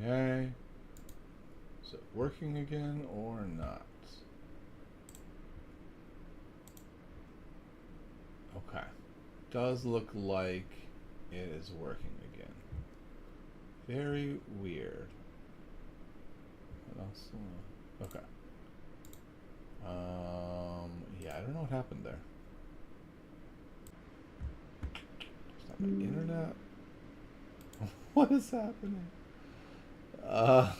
Okay. Is it working again or not? Okay. Does look like it is working again. Very weird. What else? Okay. Yeah, I don't know what happened there. It's not my internet. What is happening? Oh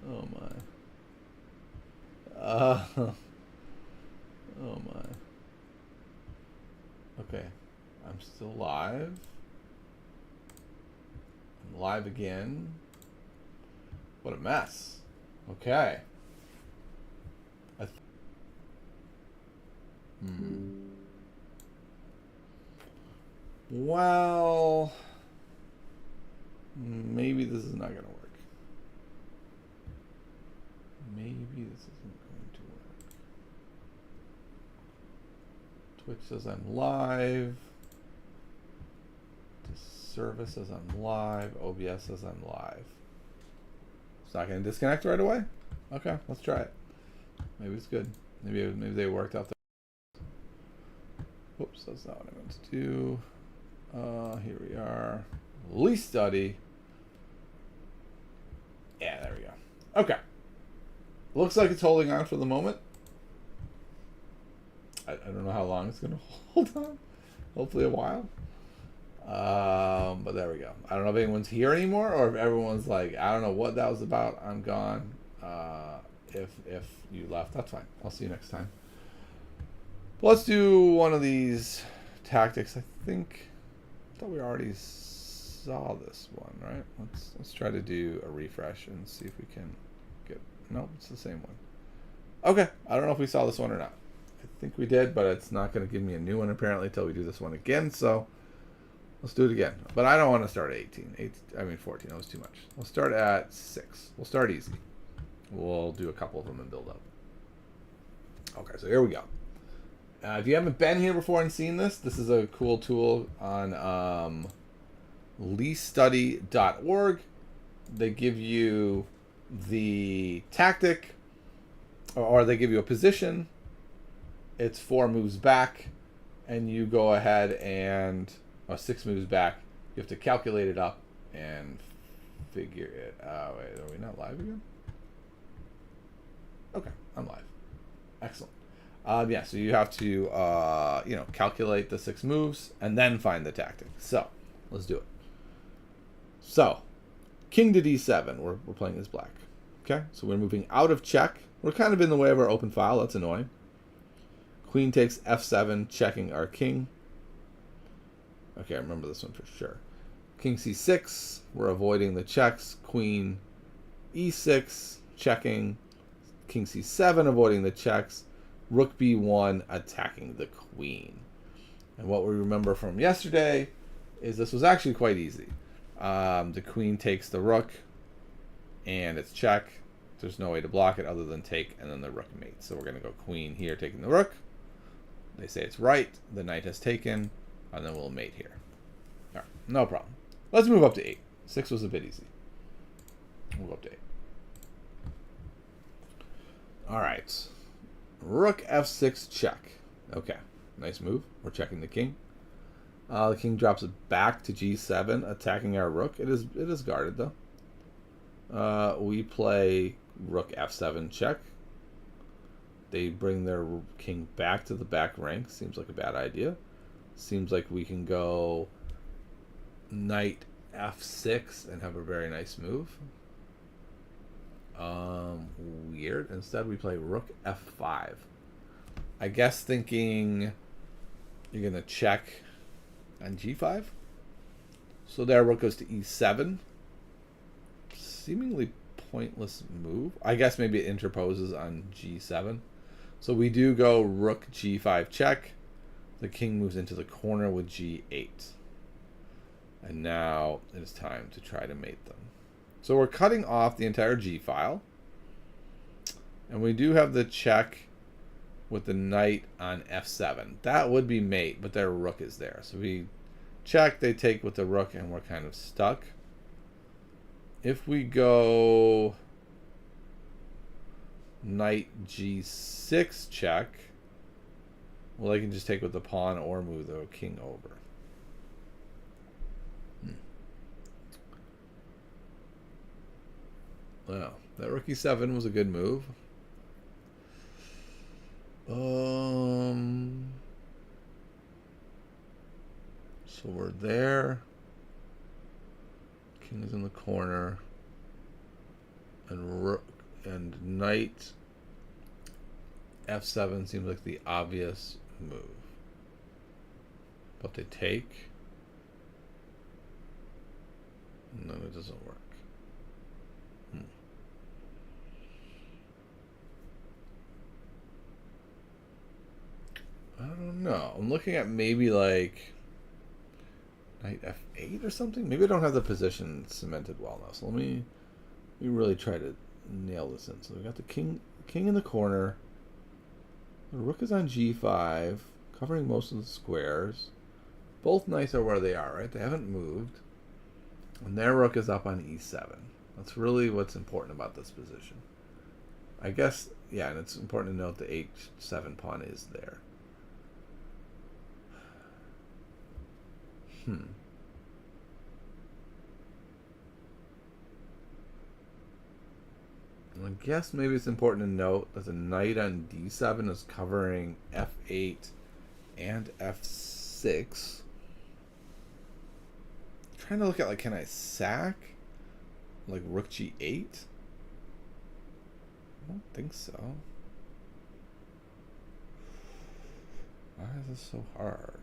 my. Oh my. Okay. I'm still live. I'm live again. What a mess. Okay. Well, maybe this is not going to work. Maybe this isn't going to work. Twitch says I'm live. Service says I'm live. OBS says I'm live. It's not going to disconnect right away? Okay, let's try it. Maybe it's good. Maybe they worked out the... Oops, that's not what I meant to do. Here we are. Least study. Yeah, there we go. Okay. Looks like it's holding on for the moment. I don't know how long it's going to hold on. Hopefully a while. But there we go. I don't know if anyone's here anymore or if everyone's like, I don't know what that was about. I'm gone. If you left, that's fine. I'll see you next time. Let's do one of these tactics. I thought we already saw this one, right? Let's try to do a refresh and see if we can get... Nope, it's the same one. Okay, I don't know if we saw this one or not. I think we did, but it's not going to give me a new one apparently until we do this one again, so let's do it again. But I don't want to start at 18. 14, that was too much. We'll start at 6. We'll start easy. We'll do a couple of them and build up. Okay, so here we go. If you haven't been here before and seen this, this is a cool tool on leaststudy.org. They give you the tactic, or they give you a position. It's 4 moves back, and you go ahead and... 6 moves back. You have to calculate it up and figure it out. Wait, are we not live again? Okay, I'm live. Excellent. Yeah, so you have to, calculate the 6 moves and then find the tactic. So, let's do it. So, king to d7. We're playing as black. Okay, so we're moving out of check. We're kind of in the way of our open file. That's annoying. Queen takes f7, checking our king. Okay, I remember this one for sure. King c6. We're avoiding the checks. Queen e6, checking. King c7, avoiding the checks. Rook b1, attacking the queen. And what we remember from yesterday is this was actually quite easy. The queen takes the rook, and it's check. There's no way to block it other than take, and then the rook mates. So we're going to go queen here, taking the rook. They say it's right. The knight has taken, and then we'll mate here. All right, no problem. Let's move up to 8. 6 was a bit easy. We'll go up to 8. All right. Rook f6 check. Okay, nice move. We're checking the king. The king drops it back to g7, attacking our rook. It is guarded though. We play rook f7 check. They bring their king back to the back rank. Seems like a bad idea. Seems like we can go knight f6 and have a very nice move. Weird. Instead, we play rook f5. I guess thinking you're going to check on g5. So there, rook goes to e7. Seemingly pointless move. I guess maybe it interposes on g7. So we do go rook g5 check. The king moves into the corner with g8. And now it is time to try to mate them. So we're cutting off the entire G file. And we do have the check with the knight on F7. That would be mate, but their rook is there. So we check, they take with the rook, and we're kind of stuck. if we go knight g6 check, well, I can just take with the pawn or move the king over. Wow, that rook e7 was a good move. So we're there. King is in the corner, and rook and knight f7 seems like the obvious move. But they take, and then it doesn't work. I don't know. I'm looking at maybe like knight f8 or something. Maybe I don't have the position cemented well enough. So let me really try to nail this in. So we got the king in the corner. The rook is on g5, covering most of the squares. Both knights are where they are, right? They haven't moved. And their rook is up on e7. That's really what's important about this position. I guess, yeah, and it's important to note the h7 pawn is there. I guess maybe it's important to note that the knight on d7 is covering f8 and f6. I'm trying to look at, like, can I sack like rook g8? I don't think so. Why is this so hard?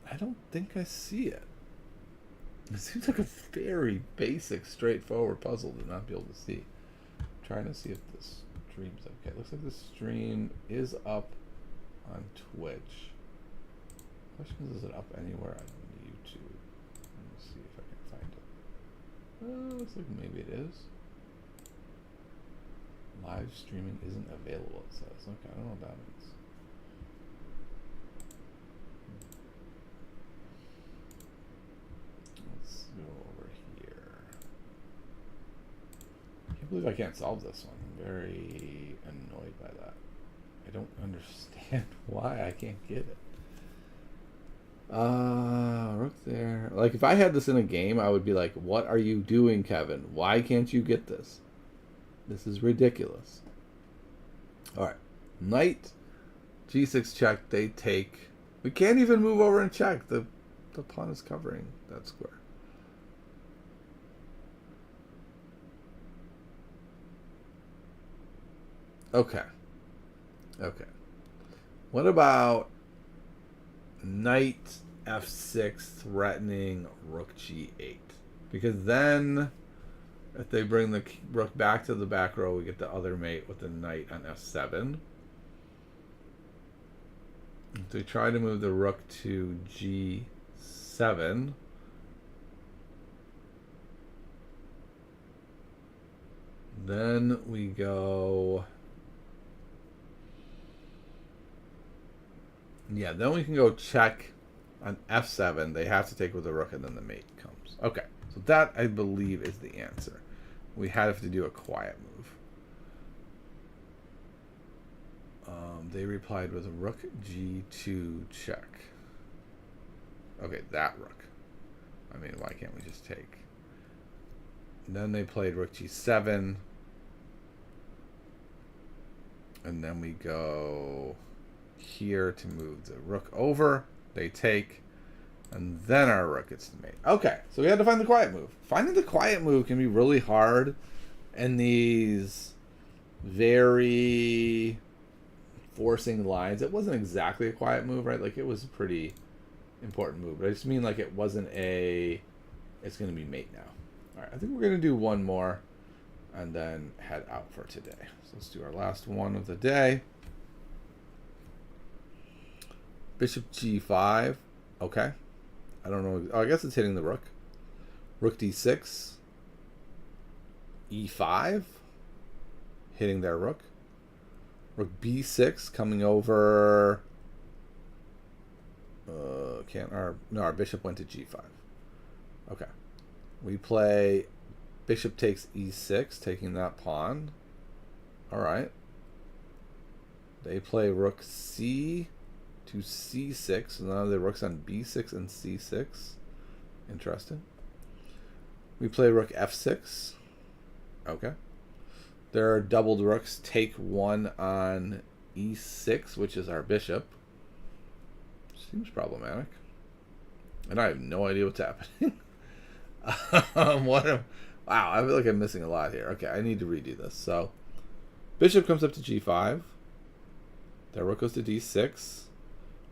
I don't think I see it. It seems like a very basic, straightforward puzzle to not be able to see. I'm trying to see if this stream's okay. It looks like this stream is up on Twitch. The question is it up anywhere on YouTube? Let me see if I can find it. Looks like maybe it is. Live streaming isn't available, it says. Okay, I don't know what that means. Go over here. I can't believe I can't solve this one. I'm very annoyed by that. I don't understand why I can't get it. Rook there. Like, if I had this in a game, I would be like, what are you doing, Kevin? Why can't you get this? This is ridiculous. Alright. Knight g6 check. They take. We can't even move over and check. The pawn is covering that square. Okay. What about knight f6 threatening rook g8? Because then, if they bring the rook back to the back row, we get the other mate with the knight on f7. If they try to move the rook to g7, then we go. Yeah, then we can go check on f7. They have to take with the rook, and then the mate comes. Okay, so that, I believe, is the answer. We have to do a quiet move. They replied with a rook g2 check. Okay, that rook. I mean, why can't we just take? And then they played rook g7. And then we go here to move the rook over. They take. And then our rook gets the mate. Okay, so we had to find the quiet move. Finding the quiet move can be really hard in these very forcing lines. It wasn't exactly a quiet move, right? Like, it was a pretty important move. But I just mean, like, it wasn't a, it's going to be mate now. All right, I think we're going to do one more and then head out for today. So let's do our last one of the day. Bishop g5. Okay. I don't know. Oh, I guess it's hitting the rook. Rook d6. e5. Hitting their rook. Rook b6 coming over can't. Our bishop went to g5. Okay. We play bishop takes e6, taking that pawn. All right. They play rook c to c6. So now the rook's on b6 and c6. Interesting. We play rook f6. Okay. Their doubled rooks take one on e6, which is our bishop. Seems problematic. And I have no idea what's happening. Wow, I feel like I'm missing a lot here. Okay, I need to redo this. So, bishop comes up to g5. Their rook goes to d6.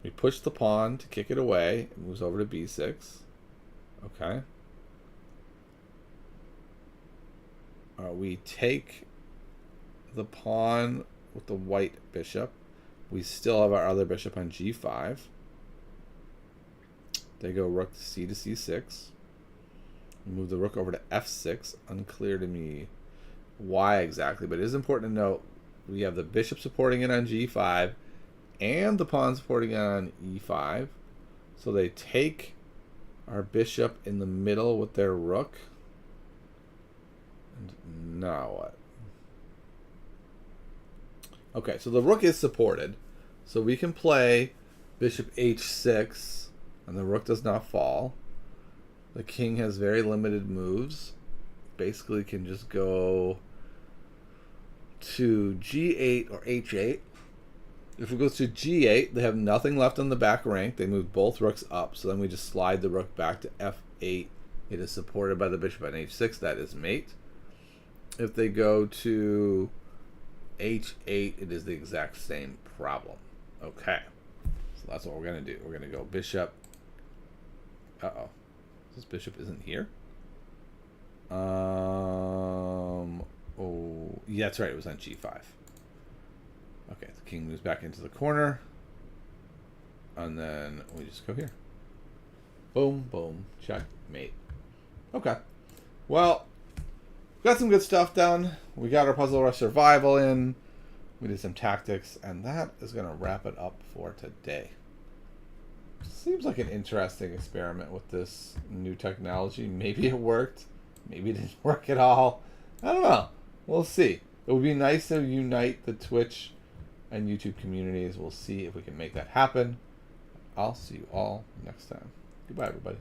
We push the pawn to kick it away. It moves over to b6. Okay. We take the pawn with the white bishop. We still have our other bishop on g5. They go rook c to c6. We move the rook over to f6. Unclear to me why exactly, but it is important to note we have the bishop supporting it on g5 and the pawn supporting it on e5. So they take our bishop in the middle with their rook. And now what? Okay, so the rook is supported. So we can play bishop h6, and the rook does not fall. The king has very limited moves. Basically can just go to g8 or h8. If it goes to g8, they have nothing left on the back rank. They move both rooks up. So then we just slide the rook back to f8. It is supported by the bishop on h6. That is mate. If they go to h8, it is the exact same problem. Okay. So that's what we're going to do. We're going to go bishop. Uh-oh. This bishop isn't here. Oh, yeah, that's right. It was on g5. Okay, the king moves back into the corner. And then we just go here. Boom, boom, checkmate. Okay. Well, got some good stuff done. We got our Puzzle Rush Survival in. We did some tactics. And that is going to wrap it up for today. Seems like an interesting experiment with this new technology. Maybe it worked. Maybe it didn't work at all. I don't know. We'll see. It would be nice to unite the Twitch and YouTube communities. We'll see if we can make that happen. I'll see you all next time. Goodbye, everybody.